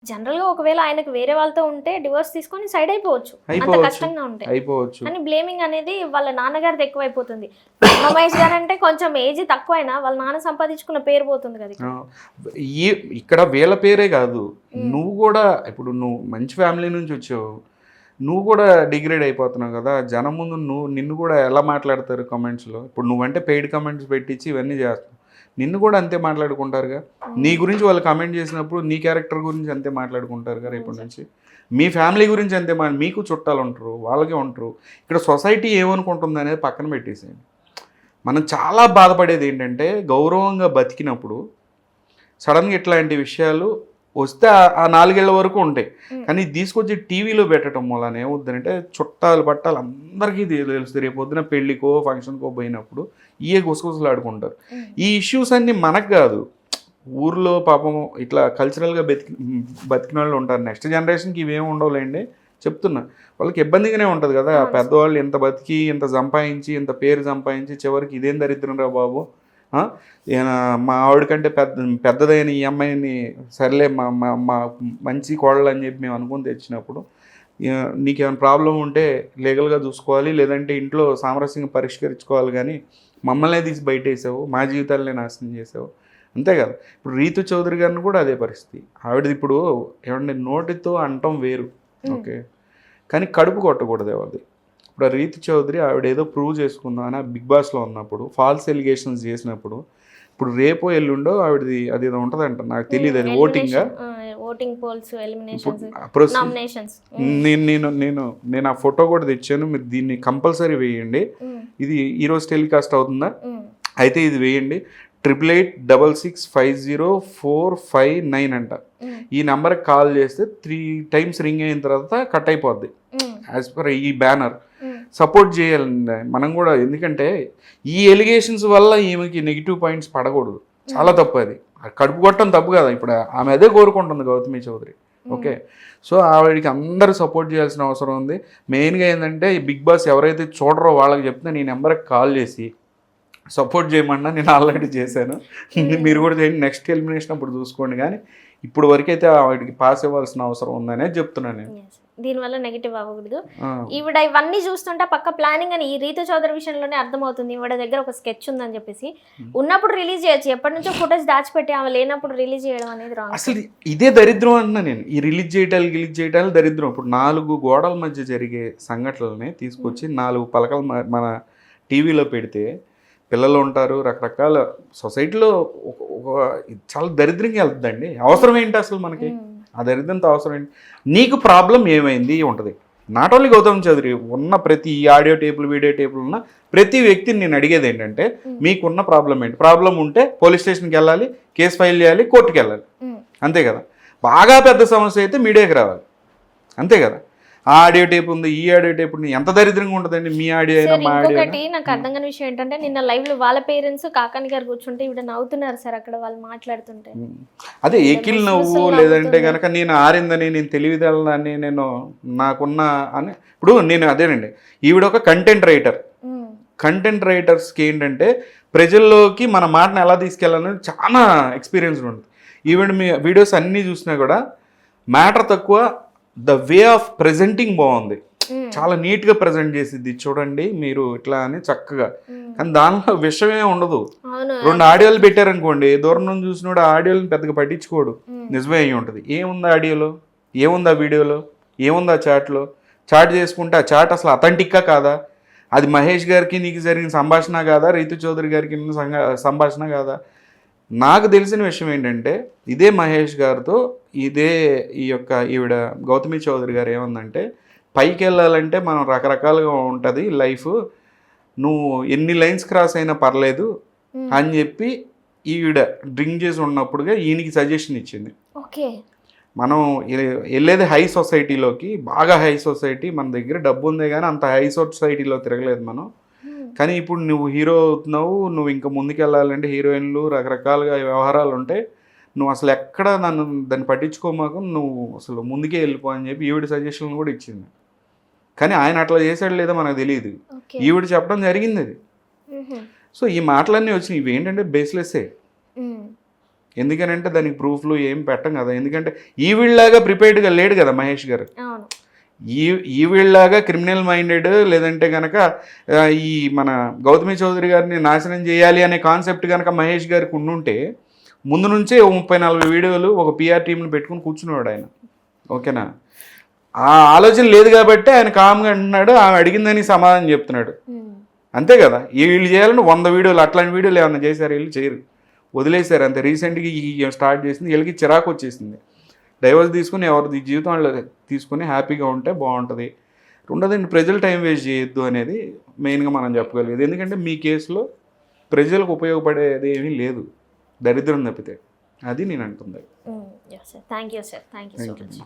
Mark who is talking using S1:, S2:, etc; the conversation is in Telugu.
S1: జనరల్‌గా ఒకవేళ ఆయనకు వేరే వాళ్ళతో ఉంటే డివోర్స్ తీసుకొని సైడ్ అయిపోవచ్చు. అంత కష్టంగా ఉంటే. కానీ బ్లేమింగ్ అనేది వాళ్ళ నాన్నగారిది ఎక్కువైపోతుంది. మహేష్ గారంటే కొంచెం ఏజ్ తక్కువైనా వాళ్ళ నాన్న సంపాదించుకున్న పేరు పోతుంది కదా ఇక్కడ.
S2: ఈ ఇక్కడ వీళ్ళ పేరే కాదు, నువ్వు కూడా ఇప్పుడు నువ్వు మంచి ఫ్యామిలీ నుంచి వచ్చావు, నువ్వు కూడా డిగ్రేడ్ అయిపోతున్నావు కదా. జనం ముందు నిన్ను కూడా ఎలా మాట్లాడతారు కమెంట్స్లో. ఇప్పుడు నువ్వంటే పెయిడ్ కమెంట్స్ పెట్టించి ఇవన్నీ చేస్తావు, నిన్ను కూడా అంతే మాట్లాడుకుంటారుగా. నీ గురించి వాళ్ళు కమెంట్ చేసినప్పుడు నీ క్యారెక్టర్ గురించి అంతే మాట్లాడుకుంటారు కదా. ఇప్పటి నుంచి మీ ఫ్యామిలీ గురించి అంతే మీకు చుట్టాలు ఉంటారు, వాళ్ళకే ఉంటారు. ఇక్కడ సొసైటీ ఏమనుకుంటుంది అనేది పక్కన పెట్టేసేయండి. మనం చాలా బాధపడేది ఏంటంటే గౌరవంగా బతికినప్పుడు సడన్గా ఇట్లాంటి విషయాలు వస్తే ఆ 4 ఏళ్ల వరకు ఉంటాయి. కానీ తీసుకొచ్చి టీవీలో పెట్టడం వలన ఏమవుతుందంటే చుట్టాలు పట్టాలు అందరికీ తెలుస్తుంది. రేపు పొద్దున పెళ్ళికో ఫంక్షన్కో పోయినప్పుడు ఇయే గుసగుసలు ఆడుకుంటారు. ఈ ఇష్యూస్ అన్నీ మనకు కాదు, ఊర్లో పాపం ఇట్లా కల్చరల్గా బతికిన వాళ్ళు ఉంటారు. నెక్స్ట్ జనరేషన్కి ఇవేమి ఉండవులేండి, చెప్తున్నా. వాళ్ళకి ఇబ్బందిగానే ఉంటుంది కదా. పెద్దవాళ్ళు ఇంత బతికి ఇంత సంపాదించి ఇంత పేరు సంపాదించి చివరికి ఇదేం దరిద్రం రా బాబు, మా ఆవిడకంటే పెద్దదైన ఈ అమ్మాయిని సర్లే మా మంచి కోడలు అని చెప్పి మేము అనుకుని తెచ్చినప్పుడు నీకేమైనా ప్రాబ్లం ఉంటే లీగల్గా చూసుకోవాలి, లేదంటే ఇంట్లో సామరస్యంగా పరిష్కరించుకోవాలి. కానీ మమ్మల్నే తీసి బయట వేసావు, మా జీవితాలనే నాశనం చేసావు, అంతే కదా. ఇప్పుడు రీతు చౌదరి గారిని కూడా అదే పరిస్థితి. ఆవిడది ఇప్పుడు ఏమంటే నోటితో అంటం వేరు, ఓకే, కానీ కడుపు కొట్టకూడదు ఎవరిది. ఇప్పుడు రీతు చౌదరి ఆవిడ ఏదో ప్రూవ్ చేసుకుందాం అని బిగ్ బాస్లో ఉన్నప్పుడు ఫాల్స్ ఎలిగేషన్స్ చేసినప్పుడు, ఇప్పుడు రేపో ఎల్లుండో ఆవిడది అది ఏదో ఉంటుందంట, నాకు తెలియదు అది
S1: ఓటింగ్ పోల్స్
S2: నేను ఆ ఫోటో కూడా తెచ్చాను. మీరు దీన్ని కంపల్సరీ వేయండి. ఇది ఈరోజు టెలికాస్ట్ అవుతుందా? అయితే ఇది వేయండి. 8866504599 అంట. ఈ నెంబర్కి కాల్ చేస్తే 3 times రింగ్ అయిన తర్వాత కట్ అయిపోద్ది యాజ్ పర్ ఈ బ్యానర్. సపోర్ట్ చేయాలండి మనం కూడా, ఎందుకంటే ఈ ఎలిగేషన్స్ వల్ల ఈమెకి నెగిటివ్ పాయింట్స్ పడకూడదు. చాలా తప్పు అది. కడుపు కొట్టడం తప్పు కదా. ఇప్పుడు ఆమె అదే కోరుకుంటుంది గౌతమి చౌదరి, ఓకే. సో ఆవిడకి అందరూ సపోర్ట్ చేయాల్సిన అవసరం ఉంది. మెయిన్గా ఏంటంటే ఈ బిగ్ బాస్ ఎవరైతే చూడరో వాళ్ళకి చెప్తే నీ నెంబర్కి కాల్ చేసి సపోర్ట్ చేయమన్నా నేను ఆల్రెడీ చేశాను, మీరు కూడా చేయండి. నెక్స్ట్ ఎలిమినేషన్ అప్పుడు చూసుకోండి. కానీ ఇప్పుడు వరకైతే ఆవిడకి పాస్ ఇవ్వాల్సిన అవసరం ఉందనే చెప్తున్నాను నేను.
S1: దీనివల్ల నెగిటివ్ అవ్వకూడదు. ఈవిడ ఇవన్నీ చూస్తుంటే పక్క ప్లానింగ్ అని ఈ రీతు చౌదరి విషయంలోనే అర్థమవుతుంది. ఈవిడ దగ్గర ఒక స్కెచ్ ఉందని చెప్పేసి ఉన్నప్పుడు రిలీజ్ చేయొచ్చు, ఎప్పటి నుంచో ఫుటేజ్ దాచిపెట్టి ఆమె లేనప్పుడు రిలీజ్ చేయడం అనేది రాంగ్.
S2: అసలు ఇదే దరిద్రం అంటున్నా నేను. ఈ రిలీజ్ చేయటాలు దరిద్రం. ఇప్పుడు 4 గోడల మధ్య జరిగే సంఘటనలని తీసుకొచ్చి 4 పలకలు మన టీవీలో పెడితే పిల్లలు ఉంటారు, రకరకాల సొసైటీలో చాలా దరిద్రంగా వెళ్తుందండి. అవసరం ఏంటి అసలు మనకి? ఆ దరిద్రంతో అవసరం ఏంటి? నీకు ప్రాబ్లం ఏమైంది ఉంటుంది. నాట్ ఓన్లీ గౌతమ్ చౌదరి, ఉన్న ప్రతి ఆడియో టేపులు వీడియో టేపులు ఉన్న ప్రతి వ్యక్తిని నేను అడిగేది ఏంటంటే మీకున్న ప్రాబ్లం ఏంటి? ప్రాబ్లం ఉంటే పోలీస్ స్టేషన్కి వెళ్ళాలి, కేసు ఫైల్ చేయాలి, కోర్టుకి వెళ్ళాలి, అంతే కదా. బాగా పెద్ద సమస్య అయితే మీడియాకి రావాలి, అంతే కదా. ఆ ఆడియో టేప్ ఉంది, ఈ ఆడియో టేప్ ఉంది, ఎంత దరిద్రంగా ఉంటుందండి మీ ఆడియో అయినా మా ఆడియో.
S1: ఇంకొకటి నాకు అర్థం కాని విషయం ఏంటంటే నిన్న లైవ్ లో వాళ్ళ పేరెంట్స్ కాకాని గారు కూర్చుంటే ఇవిడ నవ్వుతున్నారు సార్ అక్కడ వాళ్ళు మాట్లాడుతుంటే.
S2: అదే ఏకిల్ నవ్వు, లేదంటే కనుక నేను ఆరిందని, నేను తెలివితేలని, నేను నాకున్న అని. ఇప్పుడు నేను అదేనండి, ఈవిడ ఒక కంటెంట్ రైటర్. కంటెంట్ రైటర్స్కి ఏంటంటే ప్రజల్లోకి మన మాటను ఎలా తీసుకెళ్ళాలని చాలా ఎక్స్పీరియన్స్ ఉంటుంది. ఈవిడ మీ వీడియోస్ అన్నీ చూసినా కూడా మ్యాటర్ తక్కువ, ద వే ఆఫ్ ప్రెజెంటింగ్ బాగుంది. చాలా నీట్గా ప్రజెంట్ చేసిద్ది, చూడండి మీరు ఇట్లా అని చక్కగా. కానీ దానిలో విషయమే ఉండదు. 2 ఆడియోలు పెట్టారనుకోండి, దూరం నుంచి చూసినోడు ఆ ఆడియోలను పెద్దగా పట్టించుకోడు, నిజమే అయ్యి ఉంటుంది. ఏముంది ఆడియోలో, ఏముంది ఆ వీడియోలో, ఏముంది ఆ చాట్లో? చాట్ చేసుకుంటే ఆ చాట్ అసలు అథెంటిక్గా కాదా? అది మహేష్ గారికి నీకు జరిగిన సంభాషణ కాదా? రీతు చౌదరి గారికి సంభాషణ కాదా? నాకు తెలిసిన విషయం ఏంటంటే ఇదే మహేష్ గారితో ఇదే ఈవిడ గౌతమి చౌదరి గారు ఏమందంటే, పైకి వెళ్ళాలంటే మనం రకరకాలుగా ఉంటుంది లైఫ్, నువ్వు ఎన్ని లైన్స్ క్రాస్ అయినా పర్లేదు అని చెప్పి ఈవిడ డ్రింక్ చేసి ఉన్నప్పుడుగా ఈయనకి సజెషన్ ఇచ్చింది.
S1: ఓకే,
S2: మనం వెళ్ళేది హై సొసైటీలోకి, బాగా హై సొసైటీ, మన దగ్గర డబ్బు ఉంది కానీ అంత హై సొసైటీలో తిరగలేదు మనం. కానీ ఇప్పుడు నువ్వు హీరో అవుతున్నావు, నువ్వు ఇంకా ముందుకు వెళ్ళాలంటే హీరోయిన్లు రకరకాలుగా వ్యవహారాలు ఉంటాయి, నువ్వు అసలు ఎక్కడ దాన్ని పట్టించుకోమాకు, నువ్వు అసలు ముందుకే వెళ్ళిపో అని చెప్పి ఈవిడ సజెషన్ కూడా ఇచ్చింది. కానీ ఆయన అట్లా చేశాడు లేదో మనకు తెలియదు, ఈవిడ చెప్పడం జరిగింది అది. సో ఈ మాటలన్నీ వచ్చినాయి, ఇవి ఏంటంటే బేస్లెస్సే. ఎందుకనంటే దానికి ప్రూఫ్లు ఏం పెట్టం కదా, ఎందుకంటే ఈవిళ్ళలాగా ప్రిపేర్డ్గా లేడు కదా మహేష్ గారు.
S1: అవును.
S2: ఈవిళ్ళలాగా క్రిమినల్ మైండెడ్ లేదంటే కనుక ఈ మన గౌతమి చౌదరి గారిని నాశనం చేయాలి అనే కాన్సెప్ట్ కనుక మహేష్ గారికి ఉండుంటే ముందు నుంచే 30-40 వీడియోలు ఒక పిఆర్ టీంని పెట్టుకుని కూర్చునేవాడు ఆయన. ఓకేనా, ఆ ఆలోచన లేదు కాబట్టి ఆయన కామ్గా అంటున్నాడు, ఆమె అడిగిందని సమాధానం చెప్తున్నాడు. అంతే కదా, వీళ్ళు చేయాలని 100 వీడియోలు, అట్లాంటి వీడియోలు ఏమన్నా చేశారు? వీళ్ళు చేయరు, వదిలేశారు అంతే. రీసెంట్గా ఈ స్టార్ట్ చేసింది, వీళ్ళకి చిరాకు వచ్చేసింది. డైవర్స్ తీసుకుని ఎవరిది జీవితం వాళ్ళు తీసుకుని హ్యాపీగా ఉంటే బాగుంటుంది. రెండోది ప్రజలు టైం వేస్ట్ చేయొద్దు అనేది మెయిన్గా మనం చెప్పగలిగేది. ఎందుకంటే మీ కేసులో ప్రజలకు ఉపయోగపడేది ఏమీ లేదు, దరిద్రం తప్పితే. అది నేను అంటుంది.
S1: Thank you sir, thank you so much.